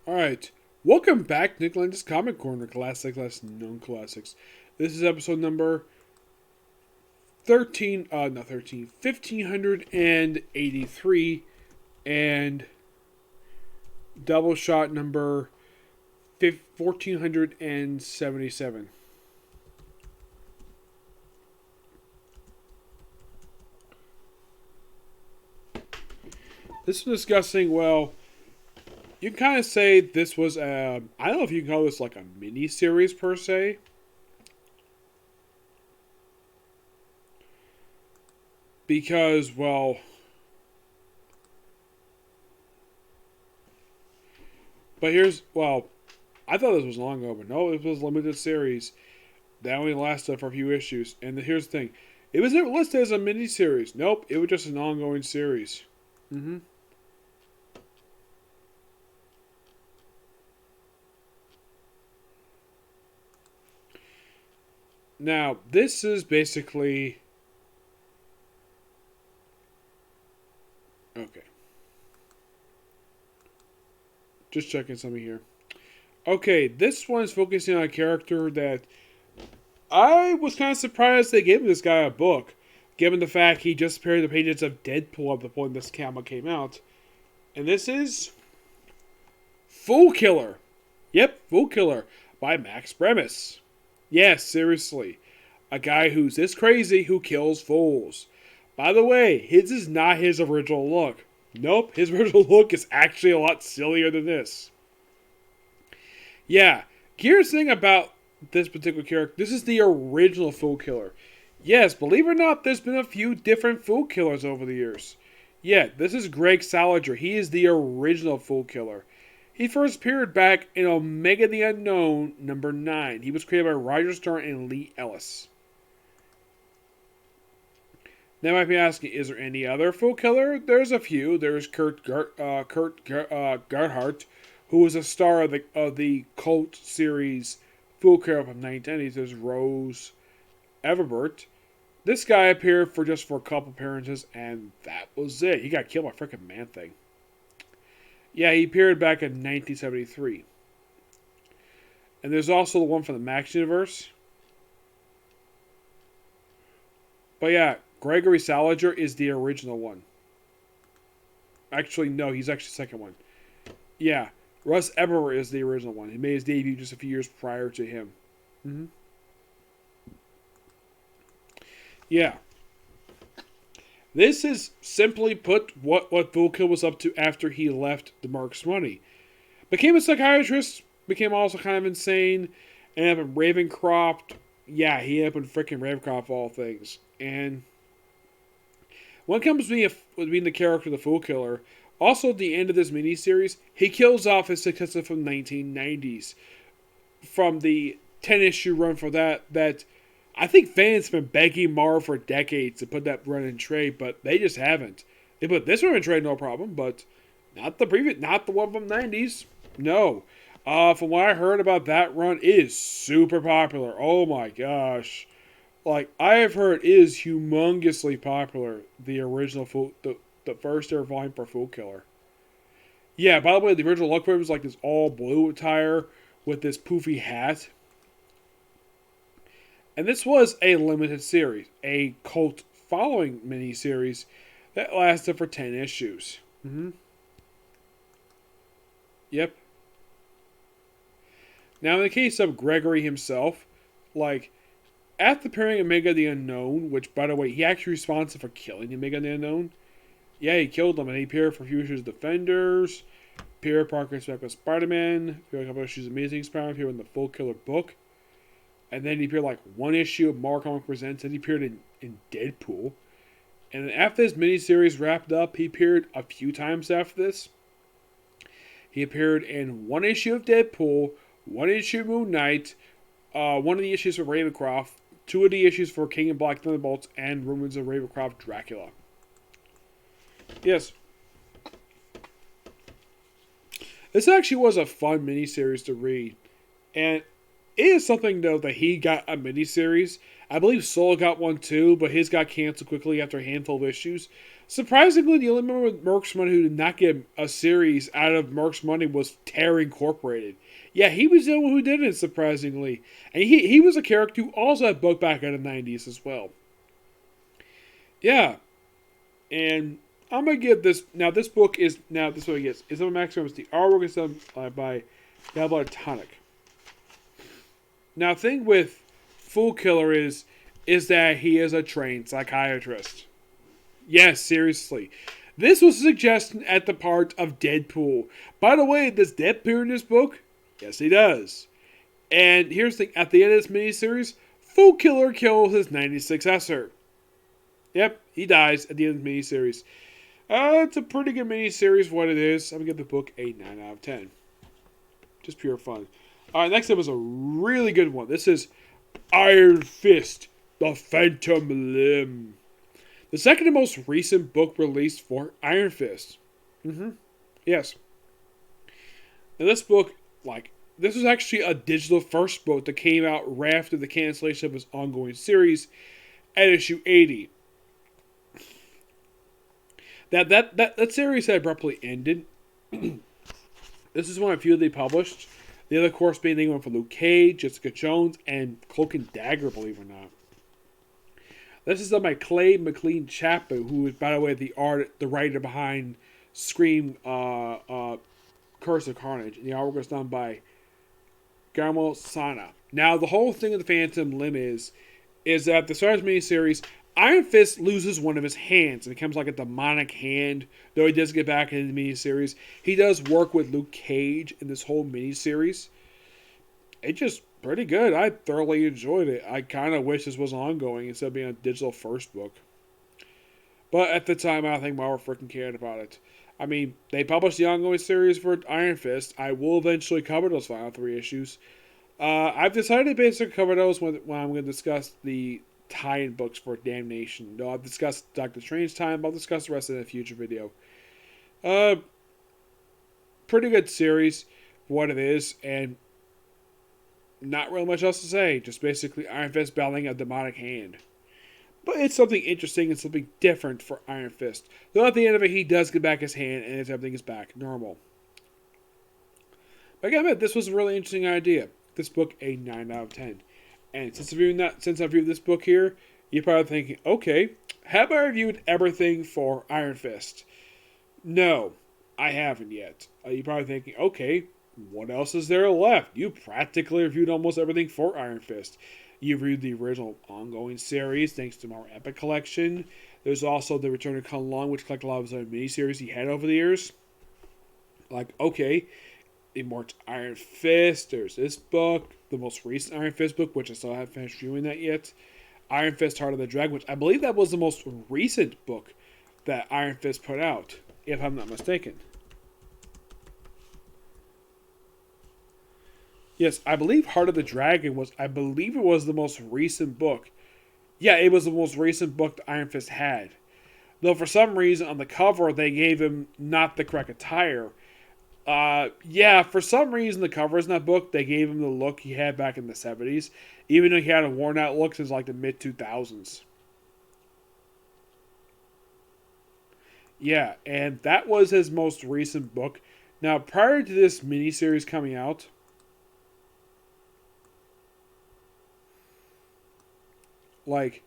Alright, welcome back to Nick Lenz's Comic Corner, Classic Less Known Classics. This is episode number 1583, and Doubleshot number 1477. This is discussing, well, you can kind of say this was I don't know if you can call this like a mini series per se. Because, well, but I thought this was long ago, but no, it was a limited series that only lasted for a few issues. And here's the thing, it was never listed as a mini series. Nope, it was just an ongoing series. Now, this is basically... Okay. Just checking something here. Okay, this one is focusing on a character that I was kind of surprised they gave this guy a book, given the fact he just appeared in the pages of Deadpool at the point this comic came out. And this is Foolkiller. Yep, Foolkiller by Max Bremis. Yes, seriously. A guy who's this crazy who kills fools. By the way, his is not his original look. Nope, his original look is actually a lot sillier than this. Yeah, here's the thing about this particular character. This is the original Foolkiller. Yes, believe it or not, there's been a few different Foolkillers over the years. Yeah, this is Greg Salinger. He is the original Foolkiller. He first appeared back in Omega the Unknown, number 9. He was created by Roger Stern and Lee Ellis. Now, you might be asking, is there any other Foolkiller? There's a few. There's Kurt Gerhardt, who was a star of the cult series Foolkiller from the 1990s. There's Rose Everbert. This guy appeared for a couple appearances, and that was it. He got killed by freaking Man-Thing. Yeah, he appeared back in 1973. And there's also the one from the Max Universe. But yeah, Gregory Salinger is the original one. Actually, no, he's actually the second one. Yeah, Russ Eberwer is the original one. He made his debut just a few years prior to him. Yeah. This is simply put what Foolkiller was up to after he left the Marks Money. Became a psychiatrist, became also kind of insane, ended up in Ravencroft. Yeah, he ended up in freaking Ravencroft of all things. And when it comes to being the character of the Foolkiller, also at the end of this miniseries, he kills off his successor from the 1990s. From the 10-issue run for that I think fans have been begging Marvel for decades to put that run in trade, but they just haven't. They put this one in trade, no problem, but not the one from the 90s. No. From what I heard about that run, it is super popular. Oh my gosh. Like, I have heard it is humongously popular, the original the first ever volume for Foolkiller. Yeah, by the way, the original look for it was like this all blue attire with this poofy hat. And this was a limited series, a cult following miniseries that lasted for 10 issues. Yep. Now, in the case of Gregory himself, like, after appearing in Omega the Unknown, which, by the way, he actually responsible for killing Omega the Unknown. Yeah, he killed him, and he appeared for a few issues of Defenders, Peter Parker's back with Spider-Man, appeared a couple issues of Amazing Spider-Man, appeared in the Foolkiller book. And then he appeared like one issue of Marvel Comics Presents, and he appeared in Deadpool. And then after this miniseries wrapped up, he appeared a few times after this. He appeared in one issue of Deadpool, one issue of Moon Knight, one of the issues for Ravencroft, two of the issues for King and Black Thunderbolts, and Rumors of Ravencroft Dracula. Yes. This actually was a fun miniseries to read. And It is something, though, that he got a miniseries. I believe Soul got one too, but his got canceled quickly after a handful of issues. Surprisingly, the only member with Merck's Money who did not get a series out of Merck's Money was Terror Incorporated. Yeah, he was the only one who did it, surprisingly. And he was a character who also had book back in the 90s as well. Yeah. And I'm going to give this... Now, this book is... Now, this is what it gets. It's on Maximum. It's the artwork is done by Doubleshot. Now, the thing with Foolkiller is that he is a trained psychiatrist. Yes, seriously. This was a suggestion at the part of Deadpool. By the way, does Deadpool in this book? Yes, he does. And here's the thing. At the end of this miniseries, Foolkiller kills his 90s successor. Yep, he dies at the end of the miniseries. It's a pretty good miniseries for what it is. I'm going to give the book a 9 out of 10. Just pure fun. Alright, next up is a really good one. This is Iron Fist, The Phantom Limb. The second and most recent book released for Iron Fist. Yes. Now this book, this was actually a digital first book that came out right after the cancellation of his ongoing series at issue 80. That series had abruptly ended. This is one of a few they published. The other, of course, being the one for Luke Cage, Jessica Jones, and Cloak and Dagger, believe it or not. This is done by Clay McLean Chapman, who is, by the way, the writer behind Scream, Curse of Carnage. And the artwork was done by Guillermo Sana. Now, the whole thing of the Phantom Limb is that at the start of the miniseries, Iron Fist loses one of his hands and becomes like a demonic hand, though he does get back into the miniseries. He does work with Luke Cage in this whole miniseries. It's just pretty good. I thoroughly enjoyed it. I kind of wish this was ongoing instead of being a digital first book. But at the time, I don't think Marvel freaking cared about it. I mean, they published the ongoing series for Iron Fist. I will eventually cover those final 3 issues. I've decided to basically cover those when I'm going to discuss the tie-in books for Damnation. No, I've discussed Doctor Strange time, but I'll discuss the rest in a future video. Pretty good series for what it is, and not really much else to say. Just basically Iron Fist battling a demonic hand. But it's something interesting and something different for Iron Fist. Though at the end of it, he does get back his hand, and everything is back normal. But again, this was a really interesting idea. This book, a 9 out of 10. And since I've reviewed this book here, you're probably thinking, okay, have I reviewed everything for Iron Fist? No, I haven't yet. You're probably thinking, okay, what else is there left? You practically reviewed almost everything for Iron Fist. You reviewed the original ongoing series, thanks to our Epic Collection. There's also the Return of Kung Long, which collected a lot of his other miniseries he had over the years. Okay, Immortal Iron Fist, there's this book, the most recent Iron Fist book, which I still haven't finished reviewing that yet. Iron Fist Heart of the Dragon, which I believe that was the most recent book that Iron Fist put out, if I'm not mistaken. Yes, I believe Heart of the Dragon was the most recent book. Yeah, it was the most recent book that Iron Fist had. Though for some reason on the cover they gave him not the correct attire. For some reason the covers in that book, they gave him the look he had back in the 70s, even though he had a worn out look since like the mid 2000s. Yeah, and that was his most recent book. Now, prior to this miniseries coming out, let's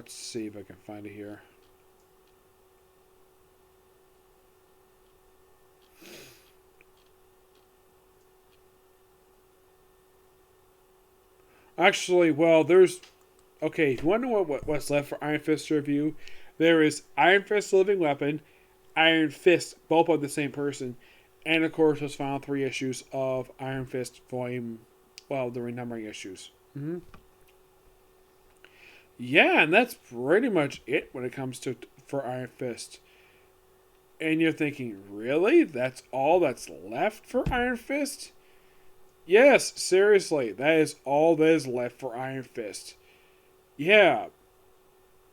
see if I can find it here. Actually, well, there's... Okay, if you want to know what's left for Iron Fist to review, there is Iron Fist Living Weapon, Iron Fist, both of the same person, and of course those final 3 issues of Iron Fist Volume... Well, the renumbering issues. Yeah, and that's pretty much it when it comes for Iron Fist. And you're thinking, really? That's all that's left for Iron Fist? Yes, seriously, that is all that is left for Iron Fist. Yeah.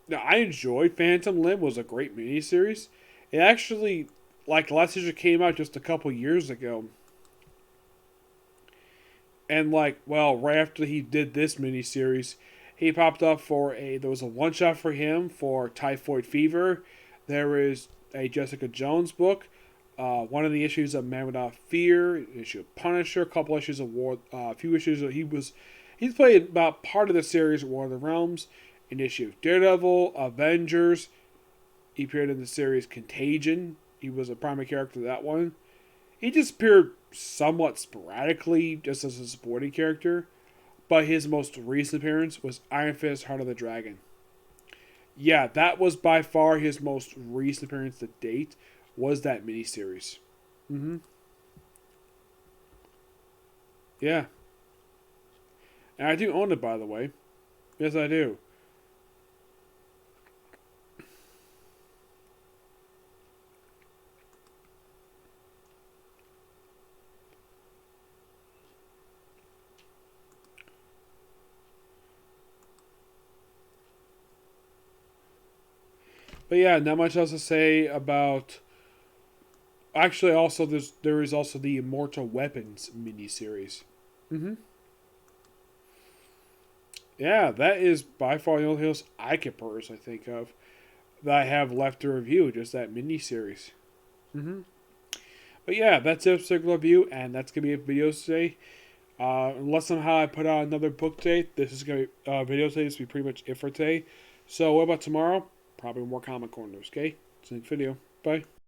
Now, I enjoyed Phantom Limb. It was a great miniseries. It actually, the last issue came out just a couple years ago. And like, well, right after he did this miniseries, he popped up for there was a one shot for him for typhoid fever. There is a Jessica Jones book. One of the issues of Man Without Fear, issue of Punisher, a couple issues of War, a few issues of he's played about part of the series War of the Realms, an issue of Daredevil, Avengers. He appeared in the series Contagion. He was a primary character in that one. He just appeared somewhat sporadically, just as a supporting character. But his most recent appearance was Iron Fist: Heart of the Dragon. Yeah, that was by far his most recent appearance to date. Was that miniseries? Mm-hmm. Yeah, and I do own it, by the way. Yes, I do. But yeah, not much else to say about. Actually, also there is also the Immortal Weapons miniseries. Mm-hmm. Yeah, that is by far the only else I can personally think of that I have left to review. Just that miniseries. Mm-hmm. But yeah, that's it for review, and that's gonna be a video today. Unless somehow I put out another book today, this is gonna be video today. This will be pretty much it for today. So what about tomorrow? Probably more comic corners. Okay, see you next video. Bye.